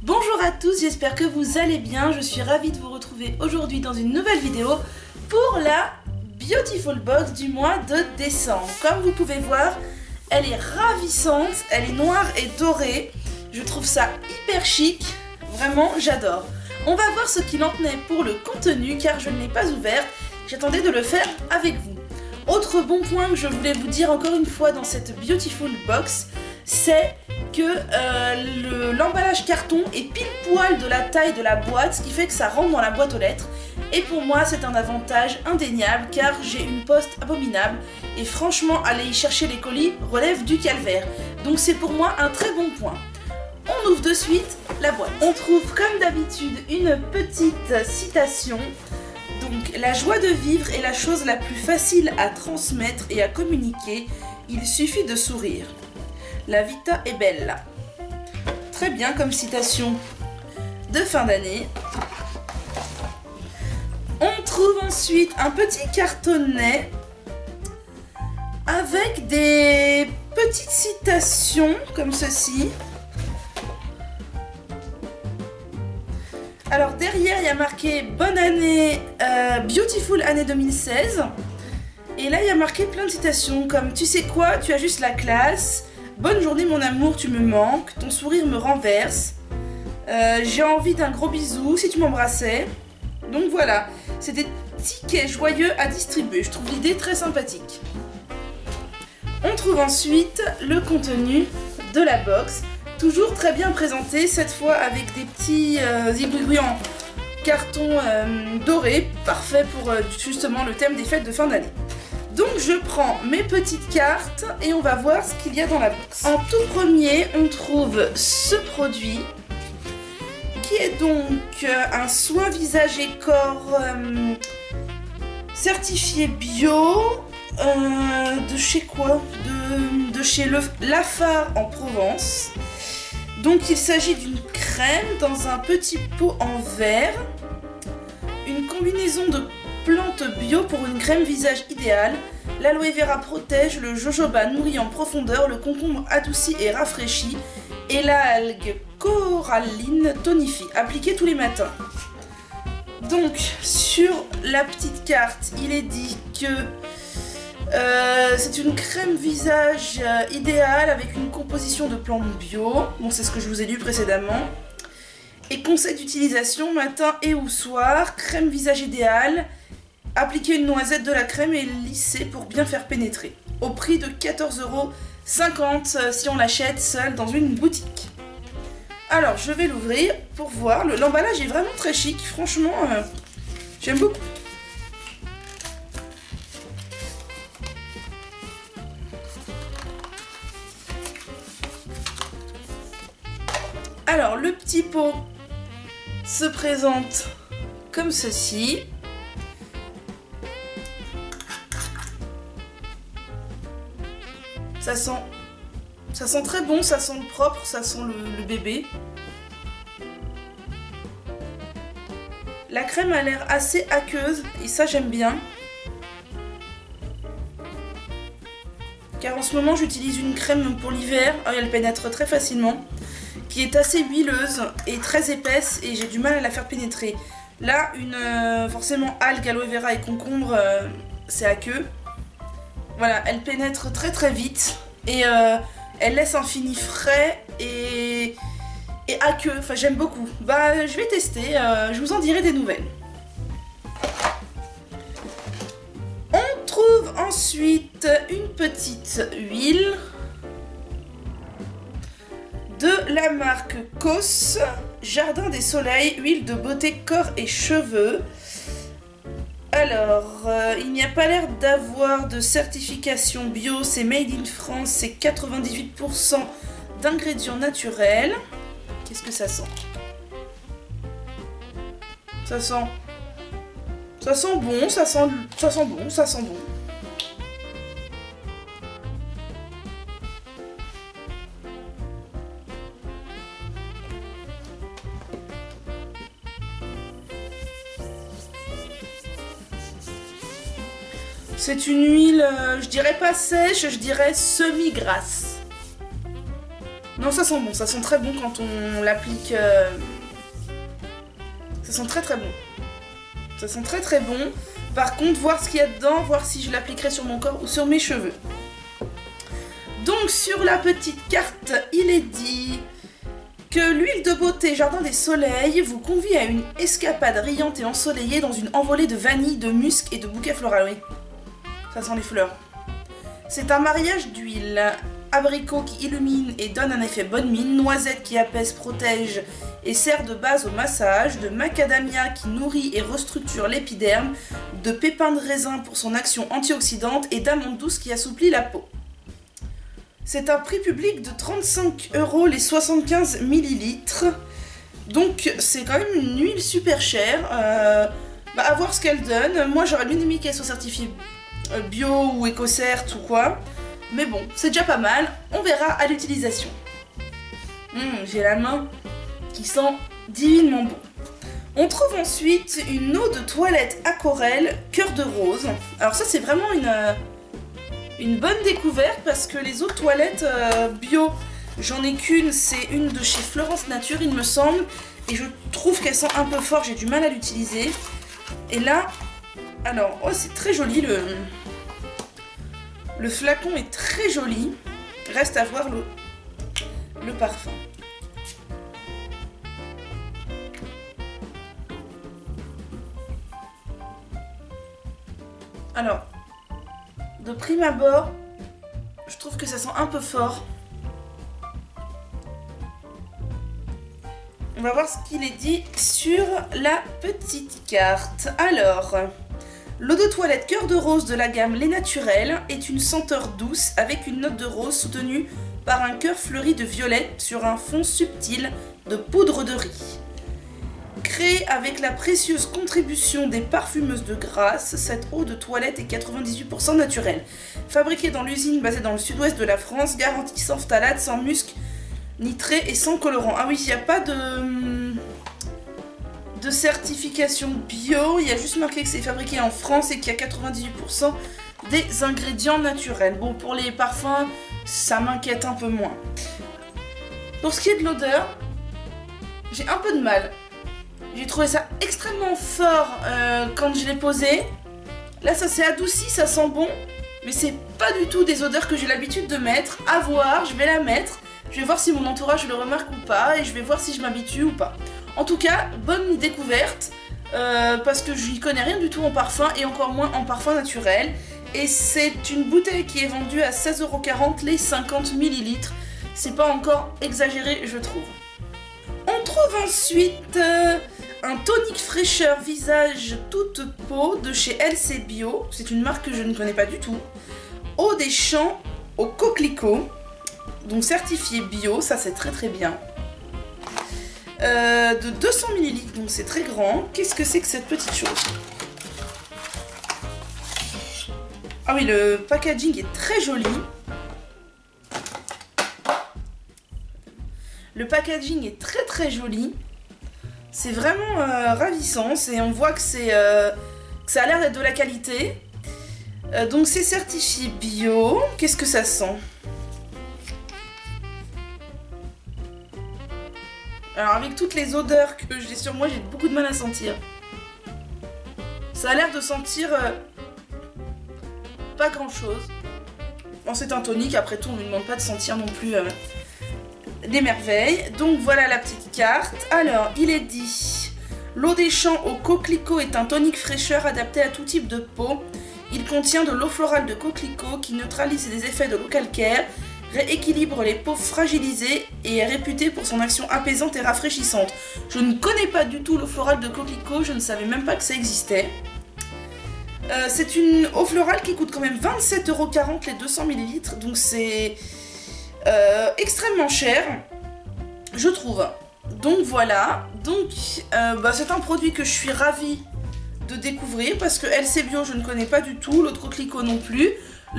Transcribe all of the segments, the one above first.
Bonjour à tous, j'espère que vous allez bien. Je suis ravie de vous retrouver aujourd'hui dans une nouvelle vidéo pour la Beautiful Box du mois de décembre. Comme vous pouvez voir, elle est ravissante, elle est noire et dorée. Je trouve ça hyper chic, vraiment j'adore. On va voir ce qu'il en tenait pour le contenu car je ne l'ai pas ouvert. J'attendais de le faire avec vous. Autre bon point que je voulais vous dire encore une fois dans cette Beautiful Box, c'est que l'emballage carton est pile poil de la taille de la boîte, ce qui fait que ça rentre dans la boîte aux lettres. Et pour moi, c'est un avantage indéniable car j'ai une poste abominable et franchement, aller y chercher les colis relève du calvaire. Donc c'est pour moi un très bon point. On ouvre de suite la boîte. On trouve comme d'habitude une petite citation. Donc, la joie de vivre est la chose la plus facile à transmettre et à communiquer. Il suffit de sourire. La vita est belle. Très bien comme citation de fin d'année. On trouve ensuite un petit cartonnet avec des petites citations comme ceci. Alors derrière il y a marqué bonne année, beautiful année 2016. Et là il y a marqué plein de citations comme tu sais quoi, tu as juste la classe. Bonne journée mon amour, tu me manques, ton sourire me renverse. J'ai envie d'un gros bisou si tu m'embrassais. Donc voilà, c'est des tickets joyeux à distribuer. Je trouve l'idée très sympathique. On trouve ensuite le contenu de la box. Toujours très bien présenté, cette fois avec des petits aiguilles en carton doré. Parfait pour justement le thème des fêtes de fin d'année. Donc je prends mes petites cartes et on va voir ce qu'il y a dans la box. En tout premier, on trouve ce produit qui est donc un soin visage et corps certifié bio de chez quoi? De chez Lafare en Provence. Donc il s'agit d'une crème dans un petit pot en verre, une combinaison de plantes bio pour une crème visage idéale. L'aloe vera protège, le jojoba nourrit en profondeur, le concombre adoucit et rafraîchit et l'algue coralline tonifie. Appliquez tous les matins. Donc sur la petite carte, il est dit que c'est une crème visage idéale avec une composition de plantes bio. Bon, c'est ce que je vous ai lu précédemment. Et conseil d'utilisation matin et ou soir. Crème visage idéale. Appliquez une noisette de la crème et lissez pour bien faire pénétrer. Au prix de 14,50 € si on l'achète seule dans une boutique. Alors, je vais l'ouvrir pour voir. L'emballage est vraiment très chic. Franchement, j'aime beaucoup. Alors, le petit pot se présente comme ceci. Ça sent très bon, ça sent le propre, ça sent le bébé. La crème a l'air assez aqueuse et ça j'aime bien. Car en ce moment j'utilise une crème pour l'hiver, elle pénètre très facilement, qui est assez huileuse et très épaisse et j'ai du mal à la faire pénétrer. Là, forcément algue, aloe vera et concombre, c'est aqueux. Voilà, elle pénètre très très vite et elle laisse un fini frais et aqueux. Enfin, j'aime beaucoup. Bah, je vais tester, je vous en dirai des nouvelles. On trouve ensuite une petite huile de la marque Cos, Jardin des Soleils, huile de beauté corps et cheveux. Alors, il n'y a pas l'air d'avoir de certification bio, c'est made in France, c'est 98% d'ingrédients naturels. Qu'est-ce que ça sent? Ça sent bon, ça sent bon, ça sent bon. C'est une huile, je dirais pas sèche, je dirais semi-grasse. Non, ça sent bon, ça sent très bon quand on l'applique. Ça sent très bon. Ça sent très bon. Par contre, voir ce qu'il y a dedans, voir si je l'appliquerai sur mon corps ou sur mes cheveux. Donc sur la petite carte, il est dit que l'huile de beauté Jardin des Soleils vous convie à une escapade riante et ensoleillée dans une envolée de vanille, de musc et de bouquets floraux. Oui, ça sent les fleurs. C'est un mariage d'huile, abricot qui illumine et donne un effet bonne mine, noisette qui apaise, protège et sert de base au massage, de macadamia qui nourrit et restructure l'épiderme, de pépins de raisin pour son action antioxydante et d'amande douce qui assouplit la peau. C'est un prix public de 35 € les 75 ml. Donc c'est quand même une huile super chère. À voir ce qu'elle donne. Moi j'aurais bien aimé qu'elle soit certifiée bio ou écocert ou quoi. Mais bon, c'est déjà pas mal. On verra à l'utilisation. J'ai la main qui sent divinement bon. On trouve ensuite une eau de toilette aquarelle cœur de rose. Alors ça c'est vraiment une bonne découverte parce que les eaux de toilette bio, j'en ai qu'une, c'est une de chez Florence Nature il me semble, et je trouve qu'elle sent un peu fort, j'ai du mal à l'utiliser. Et là, alors, oh c'est très joli, le flacon est très joli, reste à voir le parfum. Alors, de prime abord, je trouve que ça sent un peu fort. On va voir ce qu'il est dit sur la petite carte. Alors, l'eau de toilette cœur de rose de la gamme Les Naturels est une senteur douce avec une note de rose soutenue par un cœur fleuri de violette sur un fond subtil de poudre de riz. Créée avec la précieuse contribution des parfumeuses de Grasse, cette eau de toilette est 98% naturelle. Fabriquée dans l'usine basée dans le sud-ouest de la France, garantie sans phtalates, sans musc, nitré et sans colorant. Ah oui, il n'y a pas de certification bio, il y a juste marqué que c'est fabriqué en France et qu'il y a 98% des ingrédients naturels. Bon, pour les parfums, ça m'inquiète un peu moins. Pour ce qui est de l'odeur, j'ai un peu de mal. J'ai trouvé ça extrêmement fort quand je l'ai posé. Là, ça s'est adouci, ça sent bon. Mais c'est pas du tout des odeurs que j'ai l'habitude de mettre. À voir, je vais la mettre. Je vais voir si mon entourage le remarque ou pas. Et je vais voir si je m'habitue ou pas. En tout cas, bonne découverte. Parce que je n'y connais rien du tout en parfum. Et encore moins en parfum naturel. Et c'est une bouteille qui est vendue à 16,40 € les 50 ml. C'est pas encore exagéré, je trouve. On trouve ensuite un tonique fraîcheur visage toute peau de chez LC Bio. C'est une marque que je ne connais pas du tout. Eau des champs au coquelicot. Donc certifié bio, ça c'est très bien. De 200 ml, donc c'est très grand. Qu'est-ce que c'est que cette petite chose? Ah oui, le packaging est très joli. Le packaging est très joli. C'est vraiment ravissant. On voit que ça a l'air d'être de la qualité. Donc c'est certifié bio. Qu'est-ce que ça sent? Alors avec toutes les odeurs que j'ai sur moi, j'ai beaucoup de mal à sentir. Ça a l'air de sentir pas grand chose. Bon, c'est un tonique, après tout on ne lui demande pas de sentir non plus des merveilles. Donc voilà la petite carte. Alors il est dit: l'eau des champs au coquelicot est un tonique fraîcheur adapté à tout type de peau. Il contient de l'eau florale de coquelicot qui neutralise les effets de l'eau calcaire, rééquilibre les peaux fragilisées et est réputé pour son action apaisante et rafraîchissante. Je ne connais pas du tout l'eau florale de coquelicot, je ne savais même pas que ça existait. C'est une eau florale qui coûte quand même 27,40 € les 200 ml, donc c'est extrêmement cher, je trouve. Donc voilà, donc c'est un produit que je suis ravie de découvrir parce que LC Bio je ne connais pas du tout, l'eau de coquelicot non plus.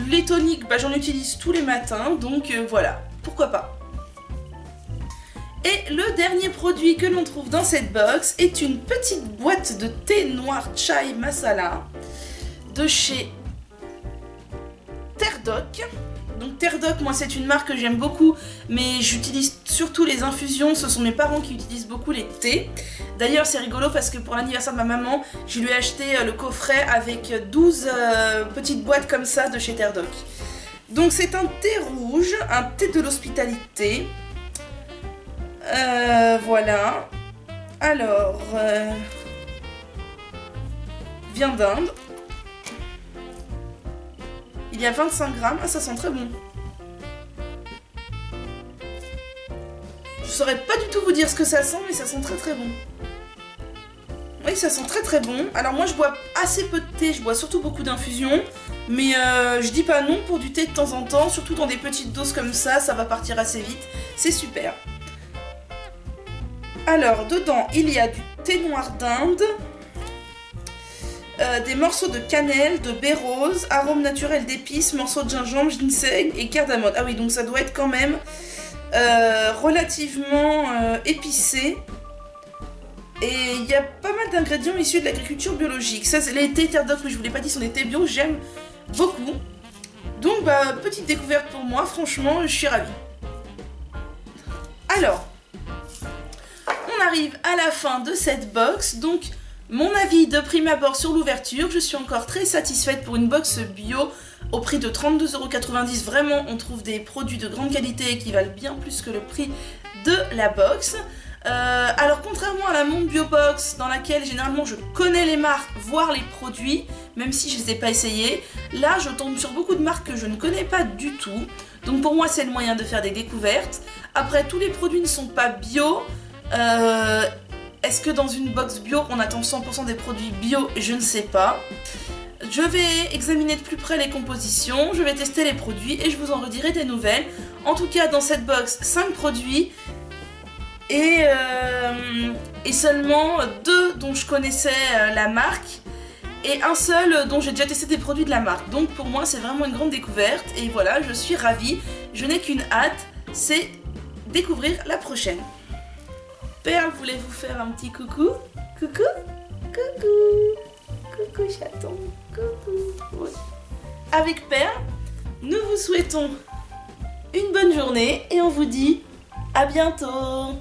Les toniques, j'en utilise tous les matins, donc voilà, pourquoi pas. Et le dernier produit que l'on trouve dans cette box est une petite boîte de thé noir chai masala de chez Terre Doc. Donc Terre Doc, moi c'est une marque que j'aime beaucoup, mais j'utilise surtout les infusions, ce sont mes parents qui utilisent beaucoup les thés. D'ailleurs c'est rigolo parce que pour l'anniversaire de ma maman, je lui ai acheté le coffret avec 12 petites boîtes comme ça de chez Terre Doc. Donc c'est un thé rouge, un thé de l'hospitalité. Voilà. Alors, vient d'Inde. Il y a 25 grammes. Ah, ça sent très bon. Je saurais pas du tout vous dire ce que ça sent, mais ça sent très très bon. Oui, ça sent très très bon. Alors moi, je bois assez peu de thé. Je bois surtout beaucoup d'infusions. Mais je dis pas non pour du thé de temps en temps. Surtout dans des petites doses comme ça va partir assez vite. C'est super. Alors, dedans, il y a du thé noir d'Inde. Des morceaux de cannelle, de baie rose, arôme naturel d'épices, morceaux de gingembre, ginseng et cardamome. Ah oui, donc ça doit être quand même relativement épicé. Et il y a pas mal d'ingrédients issus de l'agriculture biologique. Ça, c'est les thés Terre Doc, mais je vous l'ai pas dit, sont des thés bio, j'aime beaucoup. Donc, bah, petite découverte pour moi, franchement, je suis ravie. Alors, on arrive à la fin de cette box, donc... Mon avis de prime abord sur l'ouverture, je suis encore très satisfaite pour une box bio au prix de 32,90 €. Vraiment, on trouve des produits de grande qualité qui valent bien plus que le prix de la box. Alors, contrairement à la Monde Bio Box, dans laquelle généralement je connais les marques, voire les produits, même si je ne les ai pas essayés, là je tombe sur beaucoup de marques que je ne connais pas du tout. Donc pour moi, c'est le moyen de faire des découvertes. Après, tous les produits ne sont pas bio. Est-ce que dans une box bio, on attend 100% des produits bio? Je ne sais pas. Je vais examiner de plus près les compositions, je vais tester les produits et je vous en redirai des nouvelles. En tout cas, dans cette box, 5 produits et seulement 2 dont je connaissais la marque et un seul dont j'ai déjà testé des produits de la marque. Donc pour moi, c'est vraiment une grande découverte et voilà, je suis ravie. Je n'ai qu'une hâte, c'est découvrir la prochaine. Perle voulait vous faire un petit coucou. Coucou. Coucou. Coucou chaton. Coucou. Oui. Avec Perle, nous vous souhaitons une bonne journée et on vous dit à bientôt.